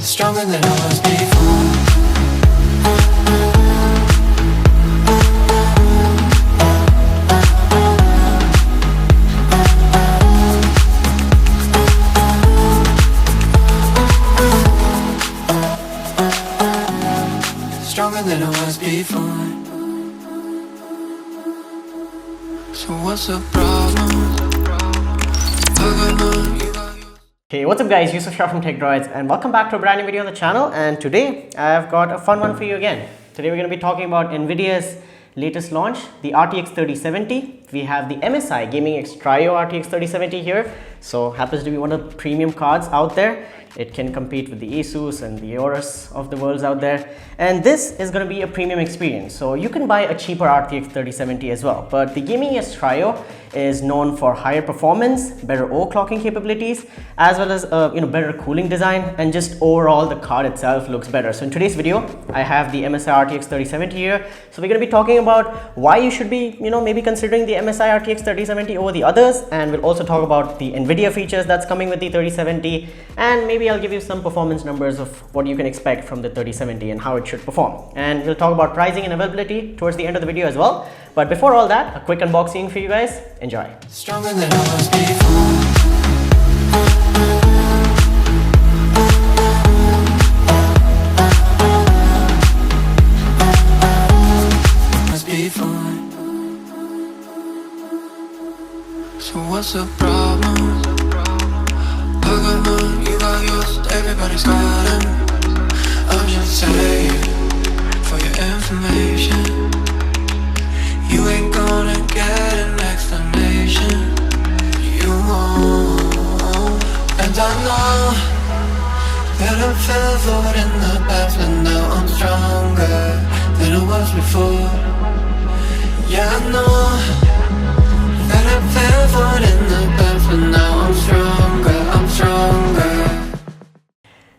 Stronger than I was before. Stronger than I was before. So what's the problem? Hey, what's up guys, Yusuf Shah from TechDroids and welcome back to a brand new video on the channel. And today I've got a fun one for you again. Today we're going to be talking about NVIDIA's latest launch, the RTX 3070. We have the MSI Gaming X Trio RTX 3070 here. So happens to be one of the premium cards out there. It can compete with the Asus and the Aorus of the worlds out there. And this is going to be a premium experience. So you can buy a cheaper RTX 3070 as well. But the Gaming X Trio is known for higher performance, better overclocking capabilities, as well as better cooling design, and just overall the card itself looks better. So in today's video, I have the MSI RTX 3070 here. So we're going to be talking about why you should be, maybe considering the MSI RTX 3070 over the others, and we'll also talk about the NVIDIA features that's coming with the 3070, and maybe I'll give you some performance numbers of what you can expect from the 3070 and how it should perform. And we'll talk about pricing and availability towards the end of the video as well. But before all that, a quick unboxing for you guys. Enjoy. Stronger than I was before. So what's the problem? I got mine, you got yours, everybody's got them. I'm just saying, for your information, you ain't gonna get an explanation. You won't. And I know that I fell for it in the past, but now I'm stronger than I was before. Yeah, I know that I fell for it in the past, but now I'm stronger.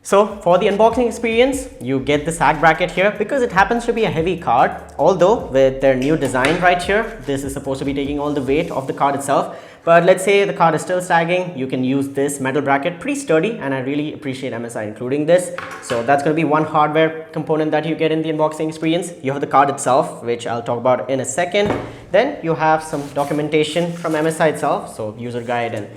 So for the unboxing experience, you get the sag bracket here because it happens to be a heavy card. Although with their new design right here, this is supposed to be taking all the weight of the card itself. But let's say the card is still sagging, you can use this metal bracket, pretty sturdy, and I really appreciate MSI including this. So that's going to be one hardware component that you get in the unboxing experience. You have the card itself, which I'll talk about in a second. Then you have some documentation from MSI itself, so user guide and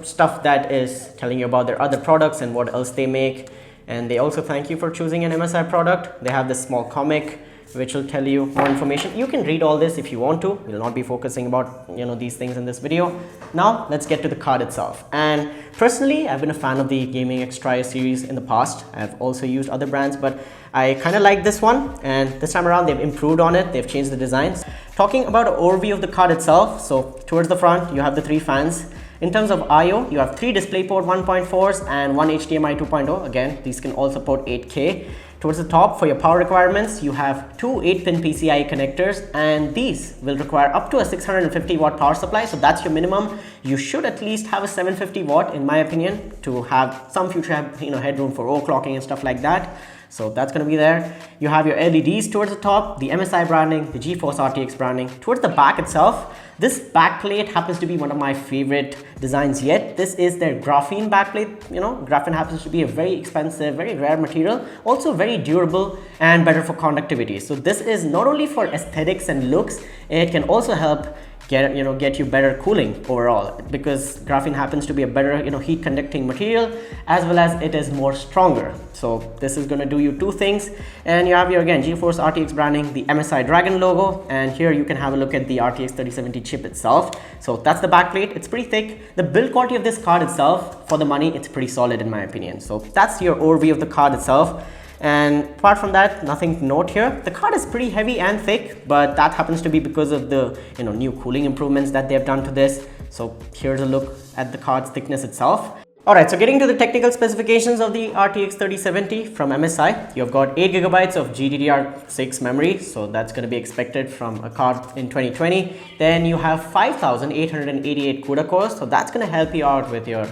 stuff that is telling you about their other products and what else they make. And they also thank you for choosing an MSI product. They have this small comic which will tell you more information. You can read all this if you want to. We'll not be focusing about these things in this video. Now let's get to the card itself. And personally, I've been a fan of the Gaming X Trio series in the past. I've also used other brands, but I kind of like this one, and this time around they've improved on it. They've changed the designs. Talking about an overview of the card itself, so towards the front you have the three fans. In terms of I/O, you have three DisplayPort 1.4s and one HDMI 2.0. Again, these can all support 8K. Towards the top, for your power requirements, you have two 8-pin PCIe connectors, and these will require up to a 650 watt power supply. So that's your minimum. You should at least have a 750 watt, in my opinion, to have some future headroom for overclocking and stuff like that. So that's going to be there. You have your LEDs towards the top, the MSI branding, the GeForce RTX branding. Towards the back itself, this backplate happens to be one of my favorite designs yet. This is their graphene backplate. Graphene happens to be a very expensive, very rare material, also very durable and better for conductivity. So this is not only for aesthetics and looks, it can also help get you better cooling overall, because graphene happens to be a better heat conducting material, as well as it is more stronger. So this is going to do you two things. And you have your GeForce RTX branding, the MSI Dragon logo, and here you can have a look at the RTX 3070 chip itself. So that's the backplate. It's pretty thick. The build quality of this card itself, for the money, it's pretty solid in my opinion. So that's your overview of the card itself. And apart from that, nothing to note here. The card is pretty heavy and thick, but that happens to be because of the new cooling improvements that they've done to this. So here's a look at the card's thickness itself. Alright, so getting to the technical specifications of the RTX 3070 from MSI, you've got 8GB of GDDR6 memory, so that's going to be expected from a card in 2020. Then you have 5888 CUDA cores, so that's going to help you out with your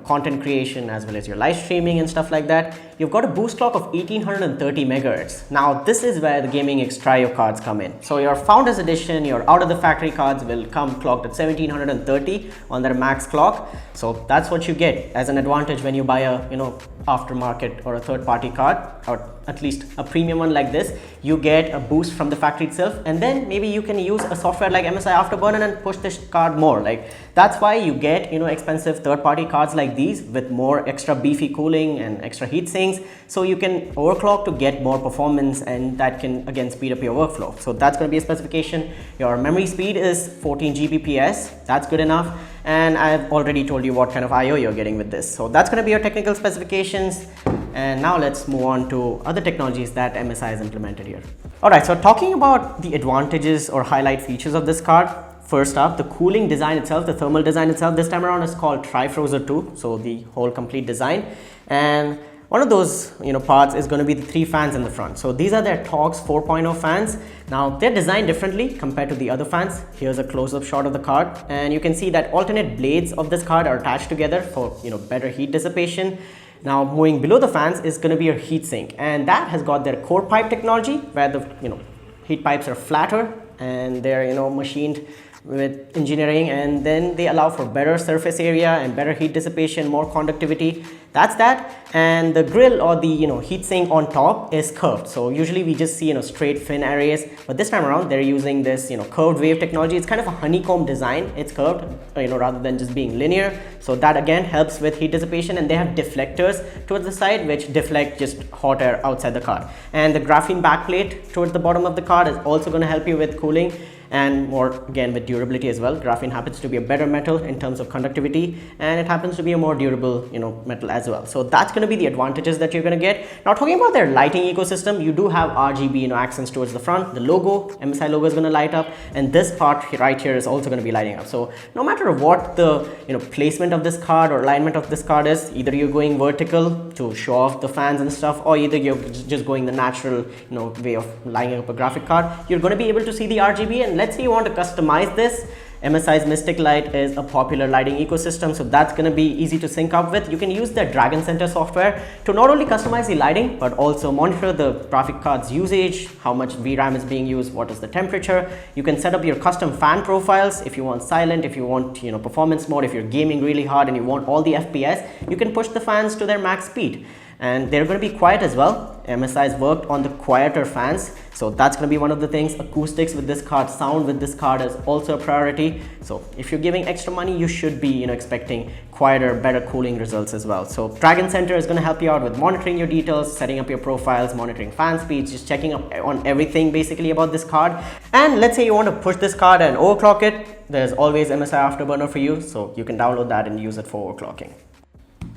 content creation as well as your live streaming and stuff like that. you've got a boost clock of 1830 megahertz. Now this is where the gaming X-Trio cards come in. So your Founders Edition, your out of the factory cards will come clocked at 1730 on their max clock. So that's what you get as an advantage when you buy a aftermarket or a third-party card, or at least a premium one like this. You get a boost from the factory itself, and then maybe you can use a software like MSI Afterburner and push this card more. Like that's why you get expensive third-party cards like these with more extra beefy cooling and extra heat sinks, so you can overclock to get more performance, and that can again speed up your workflow. So that's going to be a specification. Your memory speed is 14 Gbps. That's good enough, and I've already told you what kind of I/O you're getting with this. So that's going to be your technical specifications. And now let's move on to other technologies that MSI has implemented here. Alright, so talking about the advantages or highlight features of this card. First up, the cooling design itself, the thermal design itself, this time around is called Trifrozer 2, so the whole complete design. And one of those parts is going to be the 3 fans in the front. So these are their Torx 4.0 fans. Now they're designed differently compared to the other fans. Here's a close-up shot of the card, and you can see that alternate blades of this card are attached together for better heat dissipation. Now moving below the fans is going to be your heat sink, and that has got their core pipe technology where the heat pipes are flatter and they're machined with engineering, and then they allow for better surface area and better heat dissipation, more conductivity. That's that. And the grill or the heat sink on top is curved. So usually we just see straight fin arrays, but this time around they're using this curved wave technology. It's kind of a honeycomb design. It's curved rather than just being linear. So that again helps with heat dissipation, and they have deflectors towards the side which deflect just hot air outside the card. And the graphene backplate towards the bottom of the card is also going to help you with cooling and more again with durability as well. Graphene happens to be a better metal in terms of conductivity, and it happens to be a more durable metal as well. So that's going to be the advantages that you're going to get. Now talking about their lighting ecosystem, you do have RGB accents towards the front. The logo, MSI logo, is going to light up, and this part right here is also going to be lighting up. So no matter what the placement of this card or alignment of this card is, either you're going vertical to show off the fans and stuff, or either you're just going the natural way of lining up a graphic card, you're going to be able to see the RGB. And let's say you want to customize this. MSI's Mystic Light is a popular lighting ecosystem, so that's going to be easy to sync up with. You can use the Dragon Center software to not only customize the lighting but also monitor the graphic card's usage, how much VRAM is being used, what is the temperature. You can set up your custom fan profiles if you want silent, if you want performance mode, if you're gaming really hard and you want all the FPS, you can push the fans to their max speed. And they're going to be quiet as well. MSI has worked on the quieter fans, so that's going to be one of the things. Acoustics with this card, sound with this card is also a priority. So if you're giving extra money, you should be expecting quieter, better cooling results as well. So Dragon Center is going to help you out with monitoring your details, setting up your profiles, monitoring fan speeds, just checking up on everything basically about this card. And let's say you want to push this card and overclock it, there's always MSI Afterburner for you, so you can download that and use it for overclocking.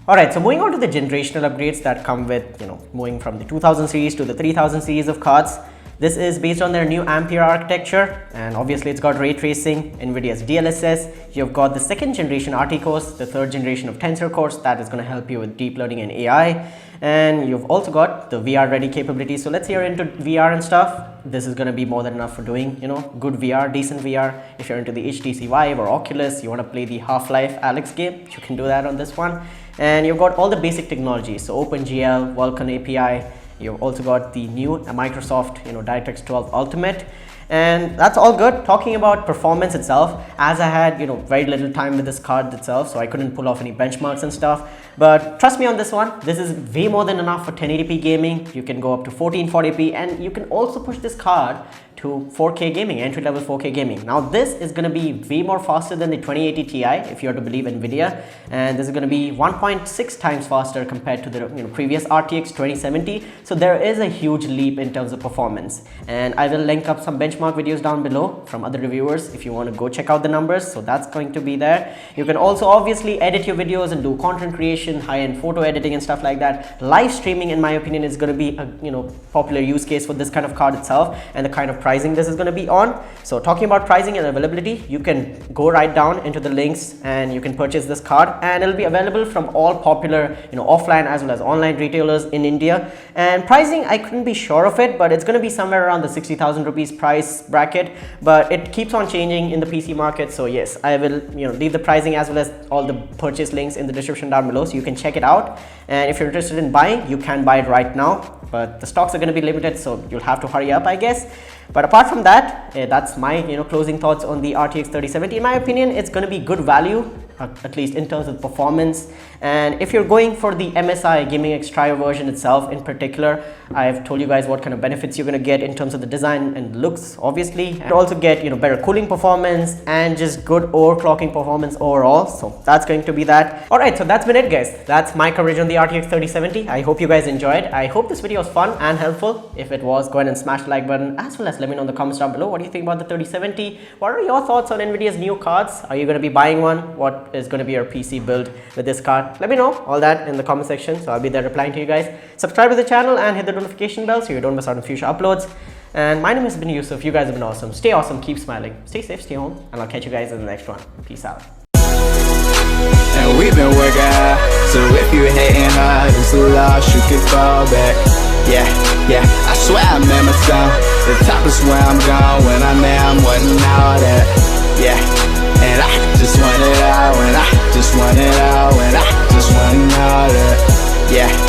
Alright, so moving on to the generational upgrades that come with, moving from the 2000 series to the 3000 series of cards. This is based on their new Ampere architecture, and obviously it's got ray tracing, NVIDIA's DLSS. You've got the 2nd generation RT cores, the 3rd generation of Tensor cores that is going to help you with deep learning and AI. And you've also got the VR ready capability. So let's say you're into VR and stuff, this is going to be more than enough for doing good VR, decent VR. If you're into the HTC Vive or Oculus, you want to play the Half-Life Alyx game, you can do that on this one. And you've got all the basic technologies, so OpenGL, Vulkan API. You've also got the new Microsoft DirectX 12 Ultimate, and that's all good. Talking about performance itself, as I had very little time with this card itself, so I couldn't pull off any benchmarks and stuff, but trust me on this one, this is way more than enough for 1080p gaming. You can go up to 1440p, and you can also push this card to 4K gaming, entry-level 4K gaming. Now this is going to be way more faster than the 2080 Ti if you are to believe NVIDIA, and this is going to be 1.6 times faster compared to the previous RTX 2070. So there is a huge leap in terms of performance, and I will link up some benchmark videos down below from other reviewers if you want to go check out the numbers. So that's going to be there. You can also obviously edit your videos and do content creation, high-end photo editing and stuff like that. Live streaming, in my opinion, is going to be a popular use case for this kind of card itself, and the kind of pricing this is going to be on. So talking about pricing and availability, you can go right down into the links and you can purchase this card, and it'll be available from all popular offline as well as online retailers in India. And pricing, I couldn't be sure of it, but it's going to be somewhere around the 60,000 rupees price. price bracket, but it keeps on changing in the PC market. So yes, I will leave the pricing as well as all the purchase links in the description down below, so you can check it out. And if you're interested in buying, you can buy it right now, but the stocks are going to be limited, so you'll have to hurry up, I guess. But apart from that, that's my closing thoughts on the RTX 3070. In my opinion, it's going to be good value, at least in terms of performance. And if you're going for the MSI Gaming X Trio version itself in particular, I've told you guys what kind of benefits you're going to get in terms of the design and looks, obviously, and also get better cooling performance and just good overclocking performance overall. So that's going to be that. All right, so that's been it, guys. That's my coverage on the RTX 3070. I hope you guys enjoyed. I hope this video was fun and helpful. If it was, go ahead and smash the like button, as well as let me know in the comments down below what do you think about the 3070. What are your thoughts on Nvidia's new cards? Are you going to be buying one? What is going to be your PC build with this card? Let me know all that in the comment section, so I'll be there replying to you guys. Subscribe to the channel and hit the notification bell so you don't miss out on future uploads. And my name has been Yusuf. You guys have been awesome. Stay awesome, keep smiling, stay safe, stay home, and I'll catch you guys in the next one. Peace out. And we've been working hard, so if you hating hard, it's a loss, you can fall back. Yeah, I swear I'm in my zone. The top is where I'm going. When I'm there, I'm wanting all that. Yeah, and I just want it all. And I just want it all. And I just want all that. Yeah.